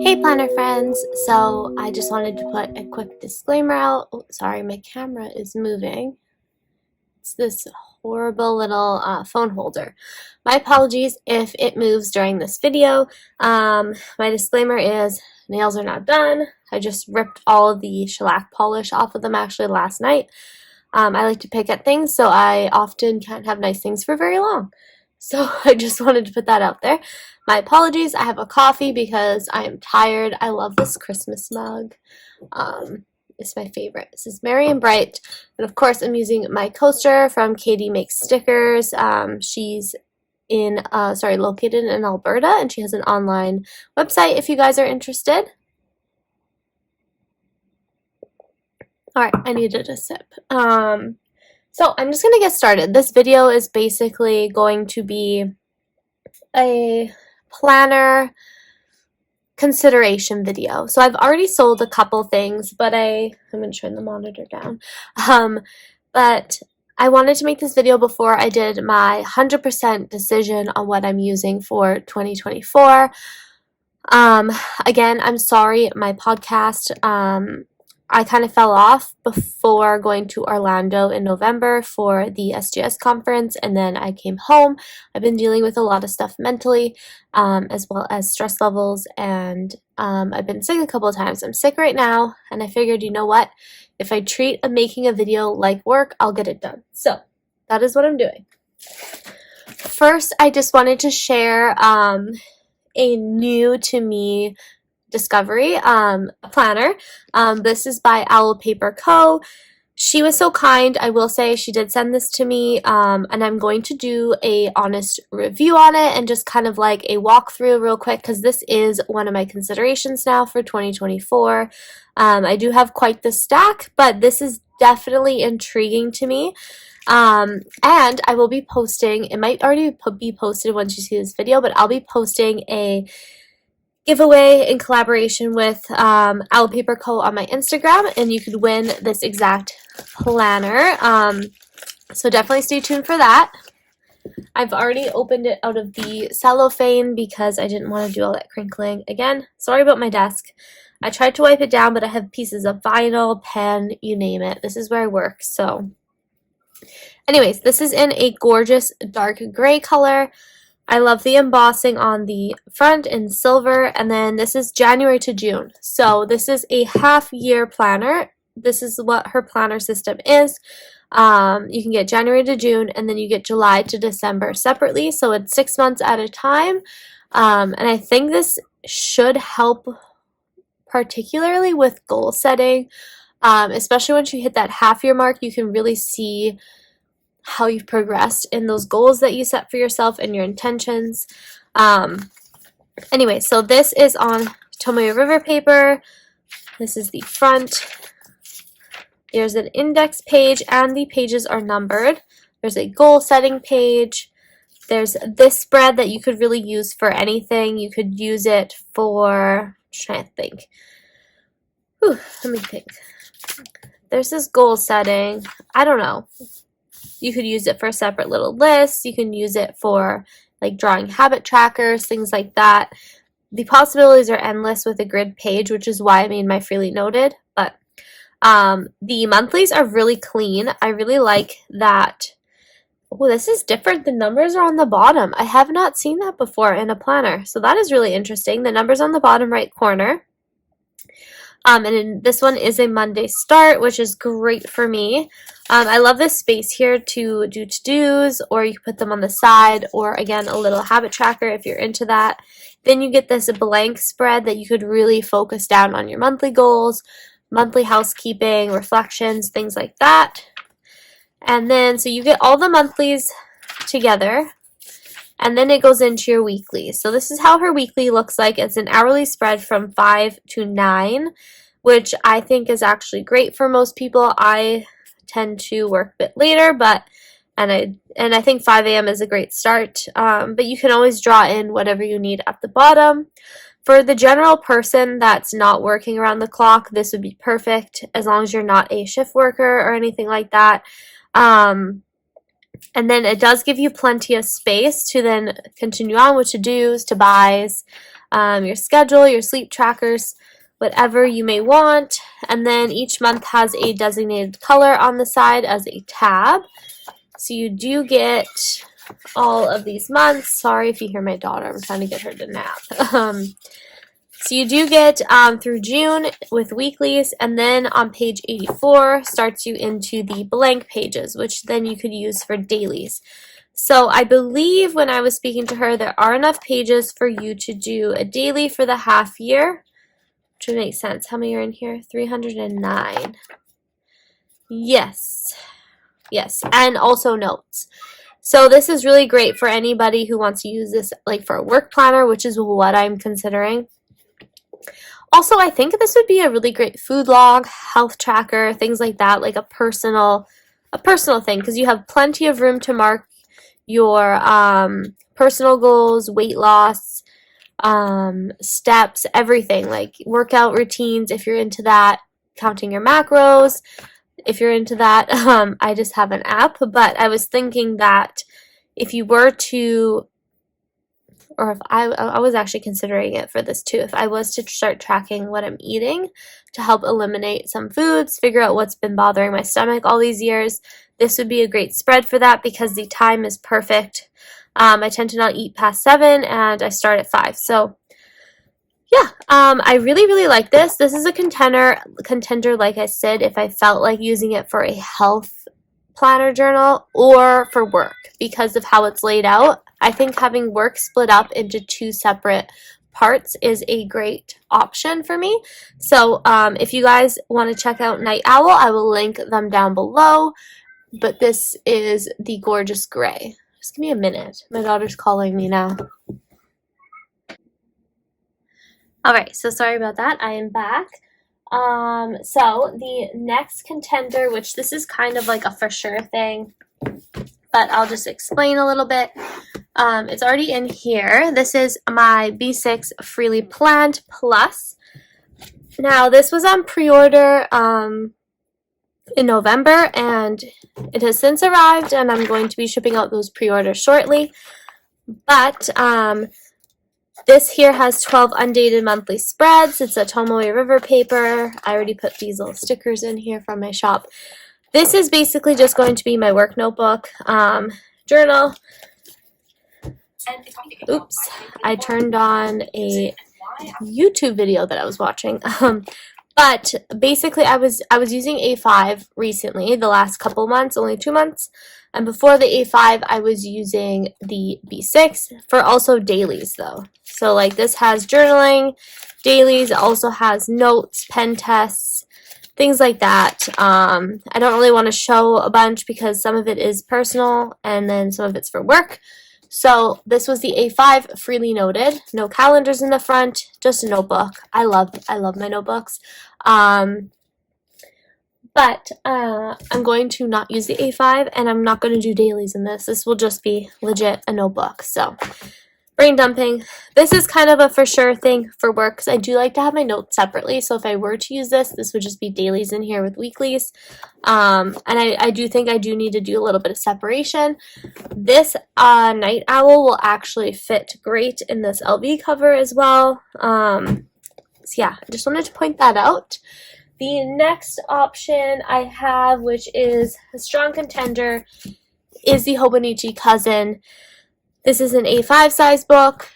Hey planner friends, so I just wanted to put a quick disclaimer out. Oh, sorry, my camera is moving. It's this horrible little phone holder. My apologies if it moves during this video. My disclaimer is nails are not done. I just ripped all of the shellac polish off of them actually last night. I like to pick at things, so I often can't have nice things for very long. So I just wanted to put that out there. My apologies, I have a coffee because I am tired. I love this Christmas mug. It's my favorite. This is Merry and Bright. And of course I'm using my coaster from Katie Makes Stickers. She's located in Alberta, and she has an online website if you guys are interested. Alright, I needed a sip. So I'm just going to get started. This video is basically going to be a planner consideration video. So I've already sold a couple things, but I'm going to turn the monitor down. But I wanted to make this video before I did my 100% decision on what I'm using for 2024. Again, I'm sorry, my podcast, I kind of fell off before going to Orlando in November for the SGS conference, and then I came home. I've been dealing with a lot of stuff mentally, as well as stress levels, and I've been sick a couple of times. I'm sick right now, and I figured, you know what? If I treat making a video like work, I'll get it done. So that is what I'm doing. First, I just wanted to share a new to me discovery, a planner. This is by Owl Paper Co. She was so kind. I will say she did send this to me, and I'm going to do a honest review on it and just kind of like a walkthrough real quick, because this is one of my considerations now for 2024. I do have quite the stack, but this is definitely intriguing to me. And I will be posting, it might already be posted once you see this video, but I'll be posting a giveaway in collaboration with Owl Paper Co. on my Instagram, and you could win this exact planner. So definitely stay tuned for that. I've already opened it out of the cellophane because I didn't want to do all that crinkling. Again, sorry about my desk. I tried to wipe it down, but I have pieces of vinyl, pen, you name it. This is where I work. So anyways, this is in a gorgeous dark gray color. I love the embossing on the front in silver, and then this is January to June. So this is a half-year planner. This is what her planner system is. You can get January to June, and then you get July to December separately. So it's 6 months at a time. And I think this should help particularly with goal setting, especially once you hit that half-year mark. You can really see how you've progressed in those goals that you set for yourself and your intentions. Anyway, so this is on Tomoe River paper. This is the front. There's an index page, and the pages are numbered. There's a goal setting page. There's this spread that you could really use for anything. You could use it for, I'm trying to think. Let me think. There's this goal setting. I don't know. You could use it for separate little lists. You can use it for like drawing habit trackers, things like that. The possibilities are endless with a grid page, which is why I made my freely noted. But the monthlies are really clean. I really like that. Oh, this is different. The numbers are on the bottom. I have not seen that before in a planner. So that is really interesting. The numbers on the bottom right corner. And this one is a Monday start, which is great for me. I love this space here to do to-dos, or you can put them on the side, or again, a little habit tracker if you're into that. Then you get this blank spread that you could really focus down on your monthly goals, monthly housekeeping, reflections, things like that. And then, so you get all the monthlies together, and then it goes into your weekly. So this is how her weekly looks like. It's an hourly spread from 5 to 9, which I think is actually great for most people. I tend to work a bit later, and I think 5 a.m. is a great start. But you can always draw in whatever you need at the bottom. For the general person that's not working around the clock, this would be perfect as long as you're not a shift worker or anything like that. And then it does give you plenty of space to then continue on with to-dos, to-buys, your schedule, your sleep trackers, whatever you may want. And then each month has a designated color on the side as a tab. So you do get all of these months. Sorry if you hear my daughter. I'm trying to get her to nap. So you do get through June with weeklies, and then on page 84 starts you into the blank pages, which then you could use for dailies. So I believe when I was speaking to her, there are enough pages for you to do a daily for the half year, which would make sense. How many are in here? 309. Yes, and also notes. So this is really great for anybody who wants to use this like for a work planner, which is what I'm considering. Also, I think this would be a really great food log, health tracker, things like that, like a personal thing, because you have plenty of room to mark your personal goals, weight loss, steps, everything, like workout routines if you're into that, counting your macros if you're into that. I just have an app, but I was thinking that if you were to, or if I was actually considering it for this too, if I was to start tracking what I'm eating to help eliminate some foods, figure out what's been bothering my stomach all these years, this would be a great spread for that because the time is perfect. I tend to not eat past 7 and I start at 5. So yeah, I really like this. This is a contender, like I said, if I felt like using it for a health planner journal or for work because of how it's laid out. I think having work split up into 2 separate parts is a great option for me. So if you guys want to check out Night Owl, I will link them down below. But this is the gorgeous gray. Just give me a minute. My daughter's calling me now. Alright, so sorry about that. I am back. So the next contender, which this is kind of like a for sure thing, but I'll just explain a little bit. It's already in here. This is my B6 Freely Planned Plus. Now, this was on pre-order in November, and it has since arrived, and I'm going to be shipping out those pre-orders shortly. But this here has 12 undated monthly spreads. It's a Tomoe River paper. I already put these little stickers in here from my shop. This is basically just going to be my work notebook journal. Oops, I turned on a YouTube video that I was watching. But basically I was using A5 recently, the last couple months, only 2 months. And before the A5, I was using the B6 for also dailies though. So like this has journaling, dailies, it also has notes, pen tests, things like that. I don't really want to show a bunch because some of it is personal and then some of it's for work. So this was the A5 freely noted. No calendars in the front, just a notebook. I love my notebooks. But I'm going to not use the A5 and I'm not going to do dailies in this. This will just be legit a notebook. So brain dumping. This is kind of a for sure thing for work because I do like to have my notes separately. So if I were to use this, this would just be dailies in here with weeklies. And I do think I do need to do a little bit of separation. This Night Owl will actually fit great in this LV cover as well. So yeah, I just wanted to point that out. The next option I have, which is a strong contender, is the Hobonichi Cousin. This is an A5 size book.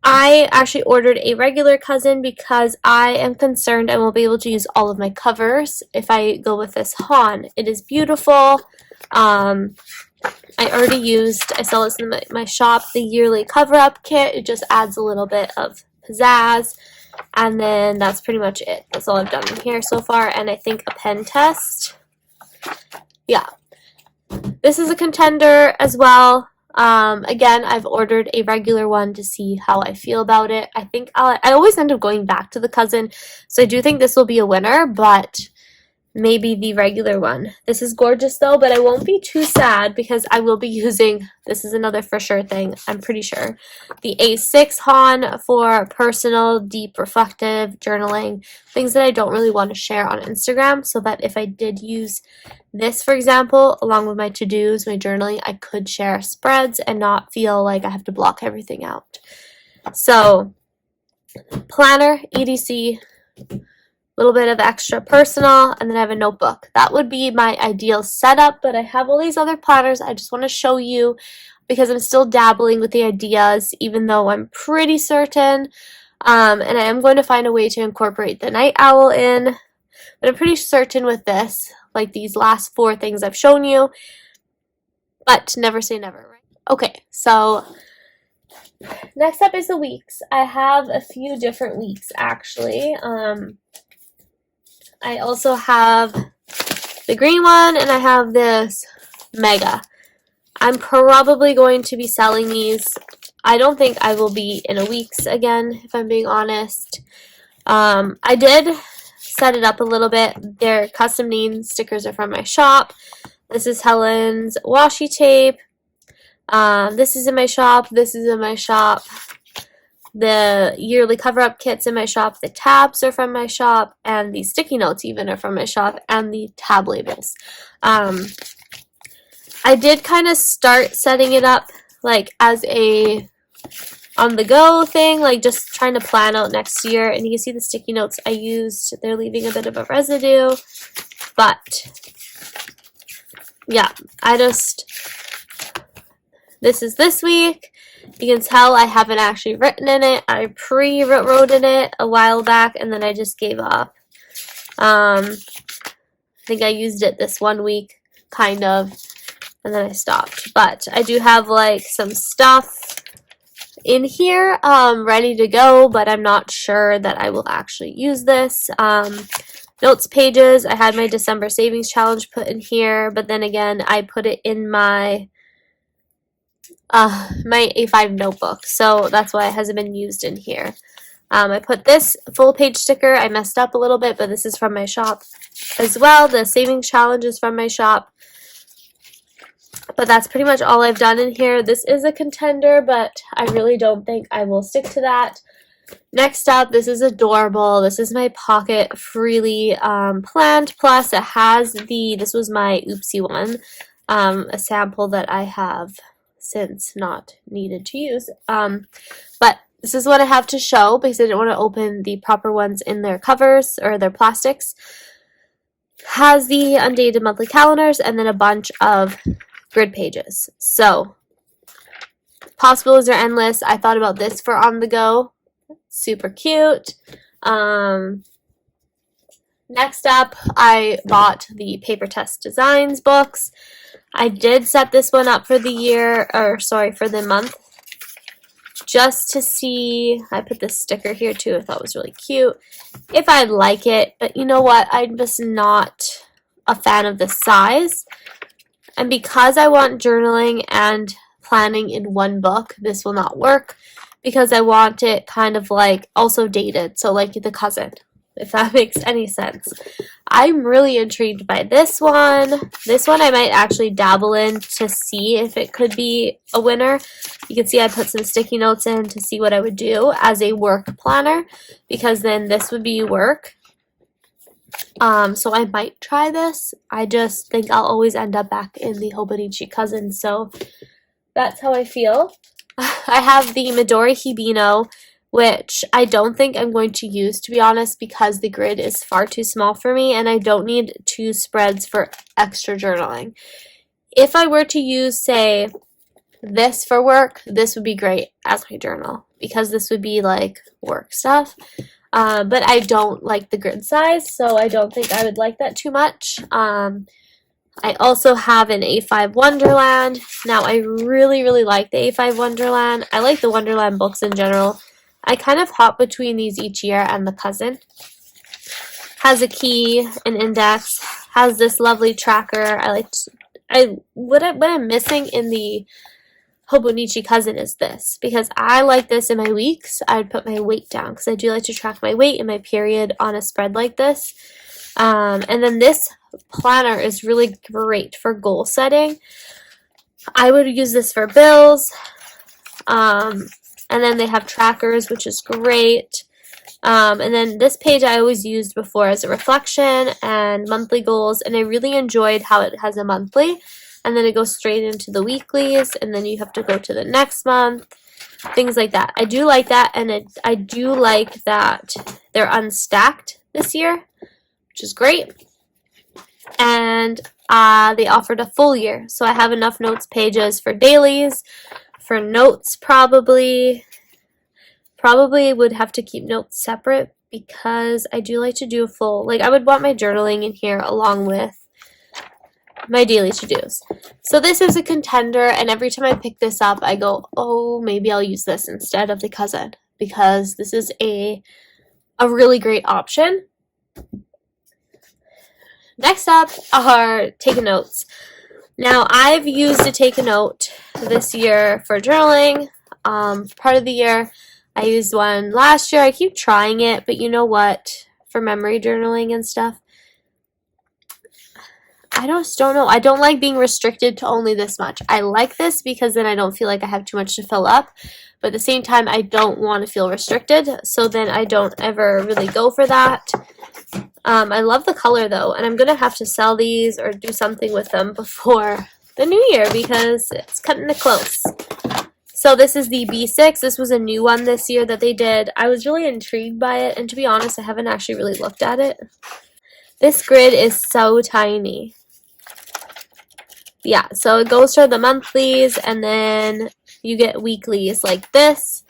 I actually ordered a regular cousin because I am concerned I won't be able to use all of my covers if I go with this Han. It is beautiful. I sell this in my shop, the yearly cover-up kit. It just adds a little bit of pizzazz. And then that's pretty much it. That's all I've done in here so far. And I think a pen test. Yeah. This is a contender as well. Again, I've ordered a regular one to see how I feel about it. I think I always end up going back to the cousin. So I do think this will be a winner, but maybe the regular one. This is gorgeous though, but I won't be too sad because I will be using, this is another for sure thing, I'm pretty sure, the A6 Han for personal, deep, reflective journaling, things that I don't really want to share on Instagram, so that if I did use this, for example, along with my to-dos, my journaling, I could share spreads and not feel like I have to block everything out. So, planner, EDC, little bit of extra personal, and then I have a notebook. That would be my ideal setup, but I have all these other planners I just want to show you because I'm still dabbling with the ideas, even though I'm pretty certain, and I am going to find a way to incorporate the night owl in, but I'm pretty certain with this, like these last 4 things I've shown you, but never say never, right? Okay, so next up is the weeks. I have a few different weeks, actually. I also have the green one, and I have this mega. I'm probably going to be selling these. I don't think I will be in a weeks again, if I'm being honest. I did set it up a little bit. Their custom name stickers are from my shop. This is Helen's washi tape. This is in my shop. This is in my shop. The yearly cover-up kits in my shop, the tabs are from my shop, and the sticky notes even are from my shop, and the tab labels. I did kind of start setting it up like as a on-the-go thing, like just trying to plan out next year, and you can see the sticky notes I used. They're leaving a bit of a residue, but yeah, this is this week. You can tell I haven't actually written in it. I pre-wrote in it a while back, and then I just gave up. I think I used it this one week, kind of, and then I stopped. But I do have, like, some stuff in here ready to go, but I'm not sure that I will actually use this. Notes pages, I had my December savings challenge put in here, but then again, I put it in my my A5 notebook, so that's why it hasn't been used in here. I put this full page sticker. I messed up a little bit, but this is from my shop as well. The savings challenge is from my shop, but that's pretty much all I've done in here. This is a contender, but I really don't think I will stick to that. Next up, this is adorable. This is my Pocket Freely Planned Plus. It has this was my oopsie one, a sample that I have since not needed to use. But this is what I have to show because I didn't want to open the proper ones in their covers or their plastics. Has the undated monthly calendars and then a bunch of grid pages. So possibilities are endless. I thought about this for on the go. Super cute. Next up, I bought the Paper Test Designs books. I did set this one up for the year, or sorry, for the month, just to see. I put this sticker here too. I thought it was really cute. If I'd like it, but you know what? I'm just not a fan of the size. And because I want journaling and planning in one book, this will not work because I want it kind of like also dated, so like the cousin, if that makes any sense. I'm really intrigued by this one. This one I might actually dabble in to see if it could be a winner. You can see I put some sticky notes in to see what I would do as a work planner, because then this would be work. So I might try this. I just think I'll always end up back in the Hobonichi cousin, so that's how I feel. I have the Midori Hibino, which I don't think I'm going to use, to be honest, because the grid is far too small for me and I don't need 2 spreads for extra journaling. If I were to use, say, this for work, this would be great as my journal because this would be like work stuff. But I don't like the grid size, so I don't think I would like that too much. I also have an A5 Wonderland. Now, I really, really like the A5 Wonderland. I like the Wonderland books in general. I kind of hop between these each year and the cousin. Has a key, an index, has this lovely tracker. What I'm missing in the Hobonichi cousin is this, because I like this in my weeks. I would put my weight down because I do like to track my weight and my period on a spread like this. And then this planner is really great for goal setting. I would use this for bills. And then they have trackers, which is great. And then this page I always used before as a reflection and monthly goals, and I really enjoyed how it has a monthly, and then it goes straight into the weeklies, and then you have to go to the next month, things like that. I do like that, and I do like that they're unstacked this year, which is great. And they offered a full year, so I have enough notes pages for dailies, for notes probably would have to keep notes separate because I do like to do a full, like I would want my journaling in here along with my daily to-dos. So this is a contender, and every time I pick this up I go, oh, maybe I'll use this instead of the cousin, because this is a really great option. Next up are take notes. Now I've used a take a note this year for journaling, part of the year. I used one last year. I keep trying it, but you know what? For memory journaling and stuff, I just don't know. I don't like being restricted to only this much. I like this because then I don't feel like I have too much to fill up, but at the same time, I don't want to feel restricted, so then I don't ever really go for that. I love the color though, and I'm going to have to sell these or do something with them before the new year because it's cutting it close. So this is the B6. This was a new one this year that they did. I was really intrigued by it, and to be honest, I haven't actually really looked at it. This grid is so tiny. Yeah, so it goes for the monthlies, and then you get weeklies like this,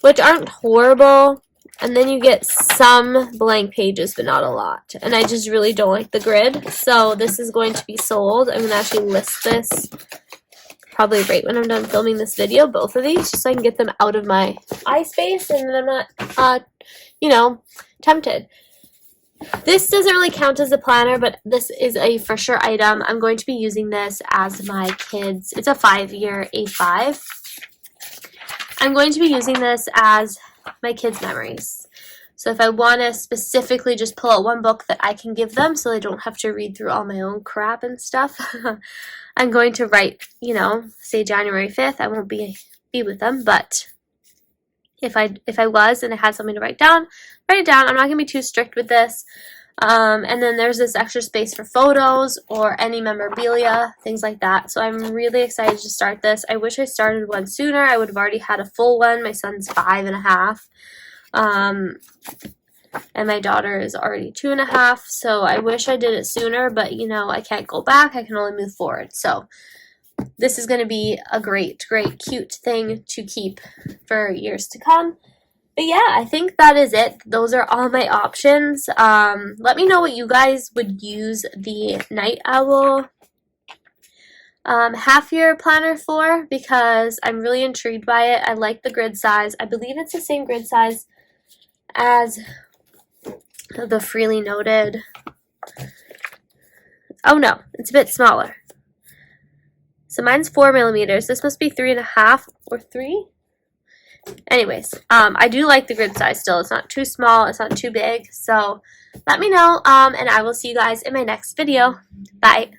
which aren't horrible, and then you get some blank pages, but not a lot. And I just really don't like the grid, so this is going to be sold. I'm going to actually list this probably right when I'm done filming this video, both of these, just so I can get them out of my eye space and then I'm not, you know, tempted. This doesn't really count as a planner, but this is a for sure item. I'm going to be using this as my kids. It's a 5-year A5. I'm going to be using this as my kids' memories. So if I want to specifically just pull out one book that I can give them so they don't have to read through all my own crap and stuff, I'm going to write, you know, say January 5th. I won't be with them, but if I was and I had something to write it down. I'm not going to be too strict with this. And then there's this extra space for photos or any memorabilia, things like that. So I'm really excited to start this. I wish I started one sooner. I would have already had a full one. My son's 5.5. And my daughter is already 2.5, so I wish I did it sooner, but you know, I can't go back, I can only move forward. So this is going to be a great, cute thing to keep for years to come. But yeah, I think that is it. Those are all my options. Let me know what you guys would use the Night Owl half-year planner for, because I'm really intrigued by it. I like the grid size. I believe it's the same grid size as the Freely Noted. Oh no, it's a bit smaller. So mine's 4 millimeters. This must be 3.5 or 3. Anyways, I do like the grid size still. It's not too small. It's not too big. So let me know, and I will see you guys in my next video. Bye.